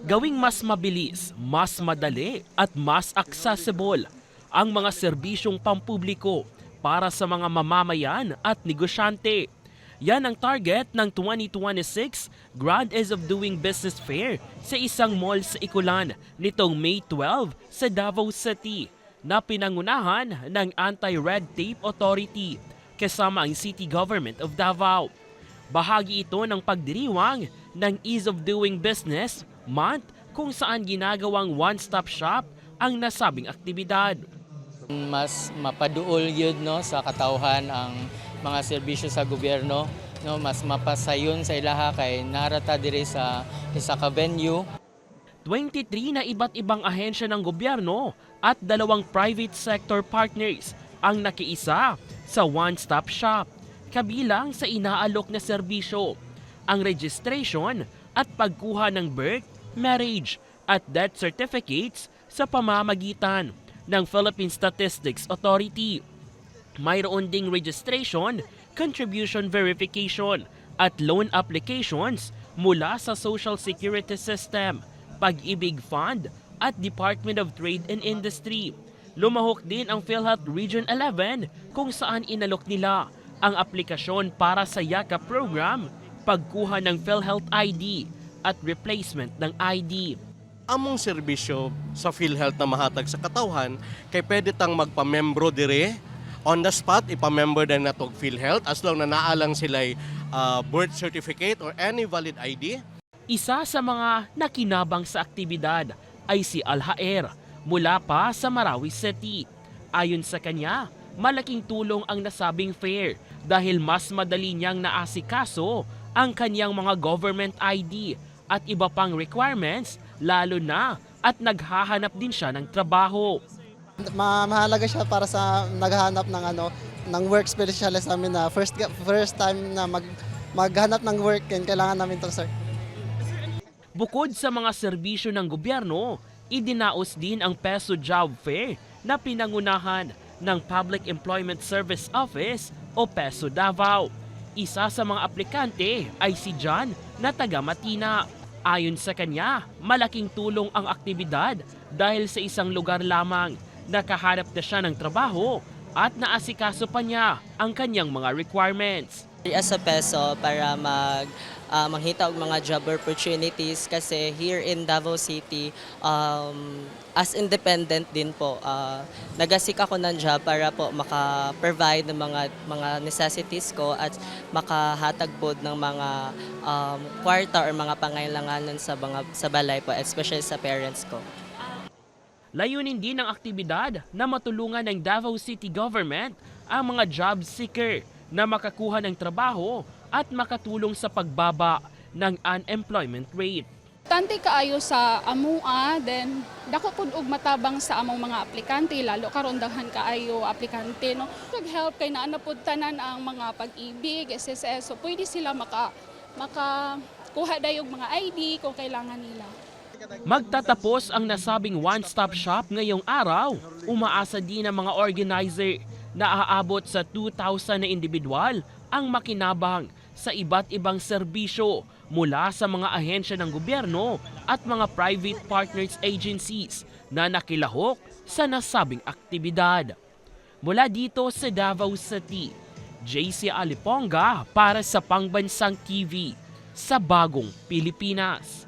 Gawing mas mabilis, mas madali at mas accessible ang mga serbisyong pampubliko para sa mga mamamayan at negosyante. Yan ang target ng 2026 Grand Ease of Doing Business Fair sa isang mall sa Ikulan nitong May 12 sa Davao City na pinangunahan ng Anti-Red Tape Authority kasama ang City Government of Davao. Bahagi ito ng pagdiriwang ng Ease of Doing Business Month kung saan ginagawang one-stop shop ang nasabing aktibidad. Mas mapaduol yun no, sa katawhan ang mga serbisyo sa gobyerno. No, mas mapasayon sa ilaha kay narata diri sa isa ka venue. 23 na iba't ibang ahensya ng gobyerno at 2 private sector partners ang nakiisa sa one-stop shop, kabilang sa inaalok na serbisyo, ang registration at pagkuha ng birth, marriage at death certificates sa pamamagitan ng Philippine Statistics Authority. Mayroon ding registration, contribution verification at loan applications mula sa Social Security System, Pag-ibig Fund at Department of Trade and Industry. Lumahok din ang PhilHealth Region 11 kung saan inalok nila ang aplikasyon para sa YAKA program, pagkuha ng PhilHealth ID at replacement ng ID. Among serbisyo sa PhilHealth na mahatag sa katawhan, kay pwede tang magpamembro dire, on the spot, ipamember din na itong PhilHealth as long na naalang sila'y birth certificate or any valid ID. Isa sa mga nakinabang sa aktibidad ay si Alhaer mula pa sa Marawi City. Ayon sa kanya, malaking tulong ang nasabing fair dahil mas madali niyang naasikaso ang kanyang mga government ID at iba pang requirements, lalo na at naghahanap din siya ng trabaho. Mahalaga siya para sa naghahanap ng work specialist namin na first time na maghanap ng work and kailangan namin to, sir. Bukod sa mga serbisyo ng gobyerno, idinaos din ang Peso Job Fair na pinangunahan ng Public Employment Service Office o Peso Davao. Isa sa mga aplikante ay si John na taga Matina. Ayon sa kanya, malaking tulong ang aktibidad dahil sa isang lugar lamang nakahanap na siya ng trabaho at naasikaso pa niya ang kanyang mga requirements. As a peso para manghita og mga job opportunities kasi here in Davao City as independent din po nagasik ako ng job para po maka-provide ng mga necessities ko at makahatag po ng mga kwarta or mga pangailanganan sa balay po, especially sa parents ko. Layunin din ng aktibidad na matulungan ng Davao City Government ang mga job seeker na makakuha ng trabaho at makatulong sa pagbaba ng unemployment rate. Tante kaayo sa amua, then dako pud og matabang sa among mga aplikante, lalo karon daghan kaayo aplikante no. Nag-help kay naa na pud tanan ang mga pag-ibig, SSS, so pwede sila makakuha dayog mga ID kung kailangan nila. Magtatapos ang nasabing one-stop shop ngayong araw. Umaasa din ang mga organizer na aabot sa 2,000 na individual ang makinabang sa iba't ibang serbisyo mula sa mga ahensya ng gobyerno at mga private partners agencies na nakilahok sa nasabing aktibidad. Mula dito sa Davao City, JC Aliponga para sa Pangbansang TV sa Bagong Pilipinas.